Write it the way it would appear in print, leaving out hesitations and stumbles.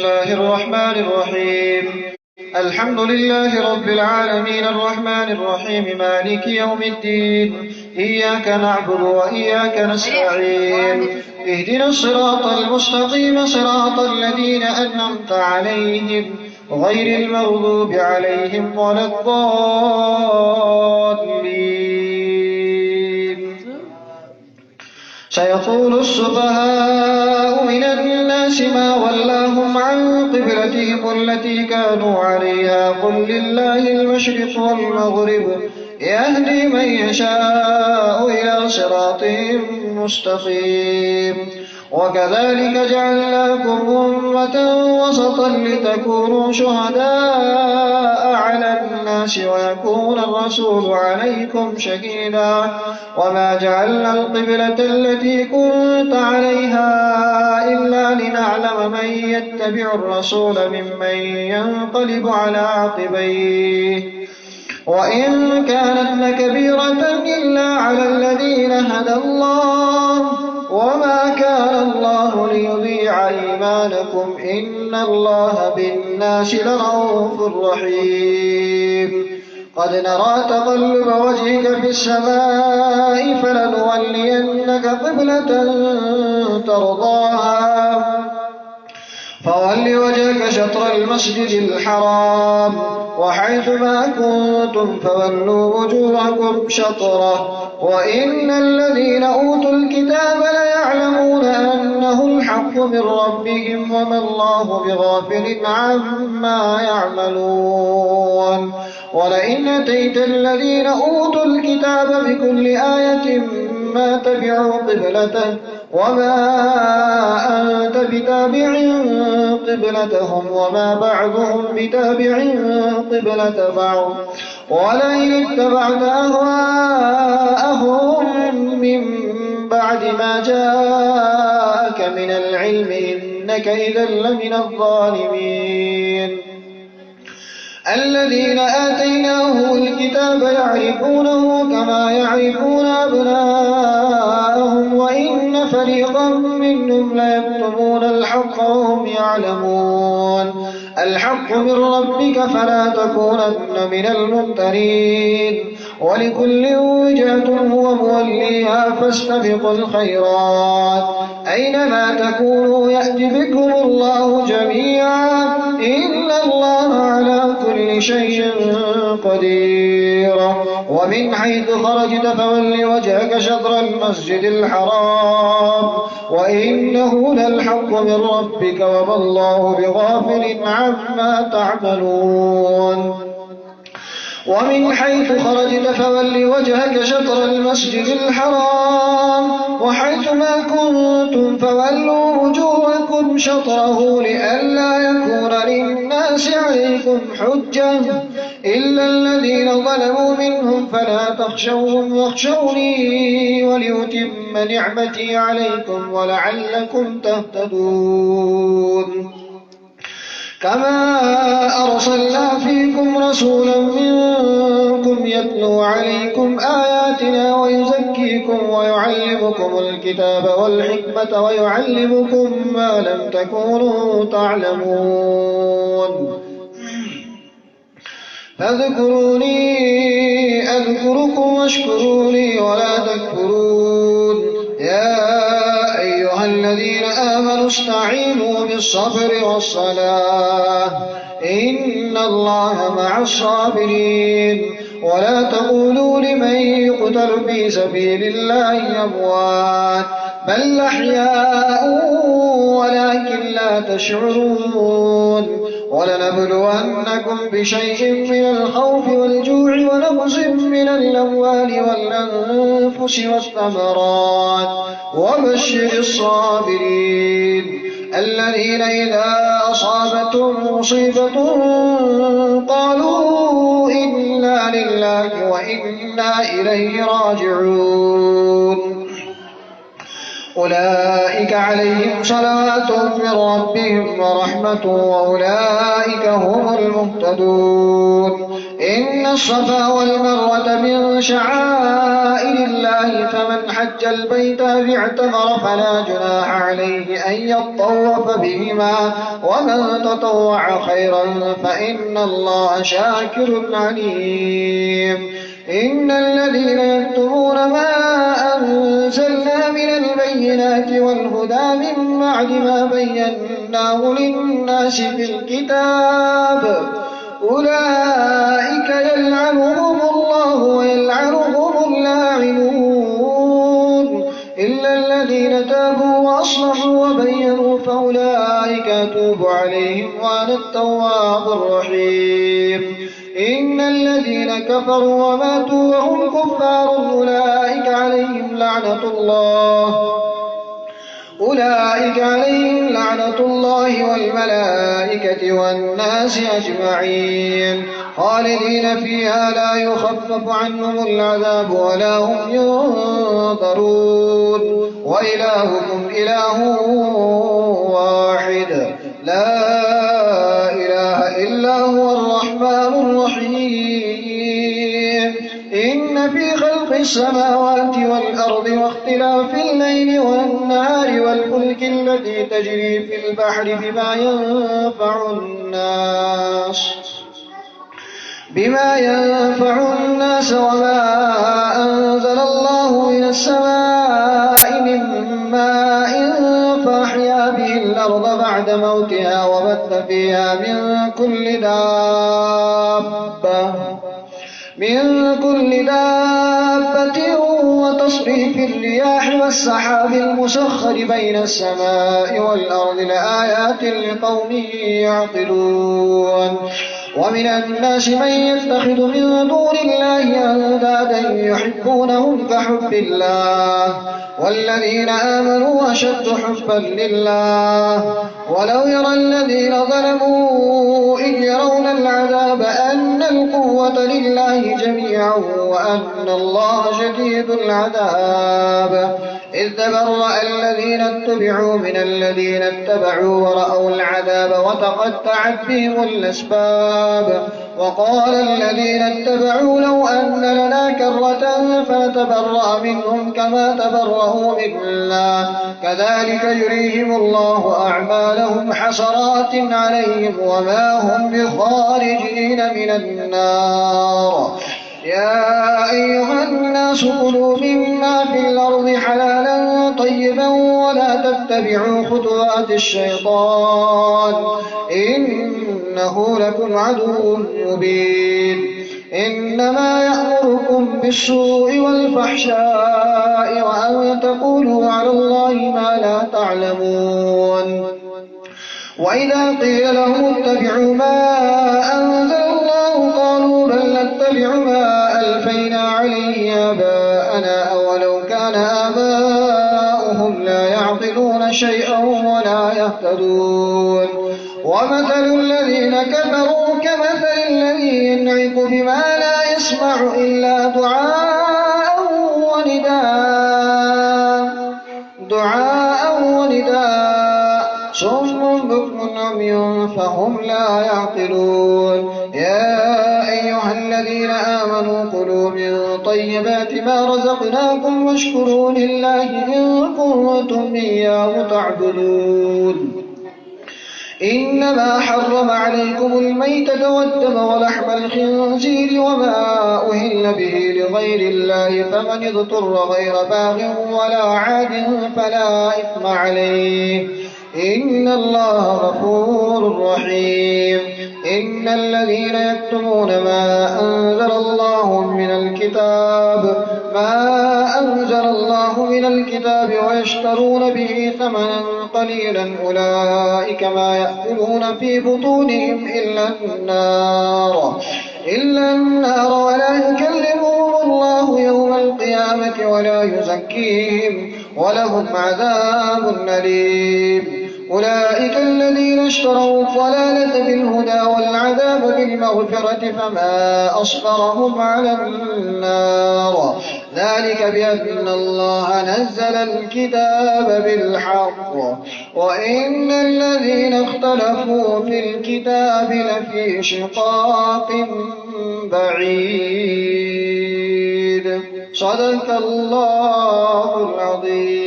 الله الرحمن الرحيم. الحمد لله رب العالمين الرحمن الرحيم مالك يوم الدين. إياك نعبد وإياك نستعين. اهدنا الصراط المستقيم صراط الذين أنعمت عليهم غير المغضوب عليهم ولا الضالين. سيقول السفهاء من الناس ما ولاهم عن قبلتهم التي كانوا عليها قل لله المشرق والمغرب يهدي من يشاء إلى صراط مستقيم. وكذلك جعلناكم أمة وسطا لتكونوا شهداء على الناس ويكون الرسول عليكم شهيدا. وما جعلنا القبلة التي كنت عليها إلا لنعلم من يتبع الرسول ممن ينقلب على عقبيه وإن كانت لكبيرة إلا على الذين هدى الله وما كان الله ليضيع إيمانكم إن الله بالناس لرءوف رحيم. قد نرى تقلب وجهك في السماء فلنولينك قبلة ترضاها فول وجهك شطر المسجد الحرام وحيث ما كنتم فولوا وجوهكم شطره وإن الذين أوتوا الكتاب ليعلمون أنه الحق من ربهم وما الله بغافل عما يعملون. ولئن أتيت الذين أوتوا الكتاب بكل آية ما تبعوا قبلته وما أنت بتابع قبلتهم وما بعضهم بتابع قبلة بعض ولئن اتبعت أهواءهم من بعد ما جاءك من العلم إنك إذا لمن الظالمين. الذين آتيناهم الكتاب يعرفونه كما يعرفون أبناءهم وإن فريقا منهم ليكتمون الحق وهم يعلمون. الحق من ربك فلا تكونن من الممترين. ولكل وجهة هو موليها فاستبقوا الخيرات أينما تكونوا يأتي بكم الله جميعا إن الله على كل شيء قدير. ومن حيث خرجت فول وجهك شطر المسجد الحرام وإنه للحق من ربك وما الله بغافل عما تعملون. ومن حيث خرجت فول وجهك شطر المسجد الحرام وحيث ما كنتم فولوا وجوهكم شطره لئلا يكون للناس عليكم حجة إلا الذين ظلموا منهم فلا تخشوهم واخشوني وليتم نعمتي عليكم ولعلكم تهتدون. كما أرسلنا فيكم رسولا منكم يتلو عليكم آياتنا ويزكيكم ويعلمكم الكتاب والحكمة ويعلمكم ما لم تكونوا تعلمون. فاذكروني أذكركم واشكروا لي ولا تكفرون. يا أيها الذين آمنوا استعينوا بالصبر والصلاة إن الله مع الصابرين. ولا تقولوا لمن يقتل في سبيل الله أموات بل أحياء ولكن لا تشعرون. ولنبلونكم بشيء من الخوف والجوع ونقص من الأموال والأنفس والثمرات وبشر الصابرين الذين إذا أصابتهم مصيبة قالوا إنا لله وإنا إليه راجعون. أولئك عليهم صلوات من ربهم ورحمة وأولئك هم المهتدون. إن الصفا والمروة من شعائر الله فمن حج البيت اعتمر فلا جناح عليه أن يطوف بهما ومن تطوع خيرا فإن الله شاكر عليم إن الذين يكتمون ما أنزلنا من البينات والهدى من بعد ما بيناه للناس في الكتاب أولئك يلعنهم الله ويلعنهم اللاعنون إلا الذين تابوا وأصلحوا وبينوا فأولئك أتوب عليهم وأنا التواب الرحيم إن الذين كفروا وماتوا وهم كفار أولئك عليهم لعنة الله والملائكة والناس أجمعين خالدين فيها لا يخفف عنهم العذاب ولا هم ينظرون وإلهكم إله واحد لا إله إلا هو الرحمن الرحيم إن في خلق السماوات والأرض واختلاف الليل والنهار والفلك التي تجري في البحر بما ينفع الناس وما أنزل الله من السماء من ماء فأحيا به الأرض بعد موتها وبث فيها من كل دابة وتصريف الرياح والسحاب المسخر بين السماء والأرض لآيات لقوم يعقلون ومن الناس من يتخذ من دون الله أندادا يحبونهم كحب الله والذين آمنوا أشد حبا لله ولو يرى الذين ظلموا إذ يرون العذاب أن القوة لله جميعا وأن الله شديد العذاب إذ تبرأ الذين اتبعوا من الذين اتبعوا ورأوا العذاب وتقطعت بهم الأسباب وقال الذين اتبعوا لو أن لنا كرة فنتبرأ منهم كما تبرأوا منا كذلك يريهم الله أعمالهم حسرات عليهم وما هم بخارجين من النار يا أيها الناس كلوا مما في الأرض حلالا طيبا ولا تتبعوا خطوات الشيطان إنه لكم عدو مبين إنما يأمركم بالسوء والفحشاء وأن تقولوا على الله ما لا تعلمون وإذا قيل لهم اتبعوا ما أنزل الله قالوا بل نتبع ما ألفينا عليه آباءنا أولو كان آباؤهم لا يعقلون شيئا ولا يهتدون ومثل الذين كفروا كمثل الذي ينعق بما لا يسمع إلا دعاء ونداء صم بكم عمي فهم لا يعقلون يا أيها الذين آمنوا كلوا من طيبات ما رزقناكم واشكروا لله إن كنتم إياه تعبدون إنما حرم عليكم الميتة والدم ولحم الخنزير وما أهل به لغير الله فمن اضطر غير باغ ولا عاد فلا إثم عليه إن الله غفور رحيم إن الذين يكتمون ما أنزل الله من الكتاب ويشترون به ثمنا قليلا أولئك ما يأكلون في بطونهم إلا النار ولا يكلمهم الله يوم القيامة ولا يزكيهم ولهم عذاب أليم أولئك الذين اشتروا الضلالة بالهدى والعذاب بالمغفرة فما أصبرهم على النار ذلك بأن الله نزل الكتاب بالحق وإن الذين اختلفوا في الكتاب لفي شقاق بعيد صدق الله العظيم.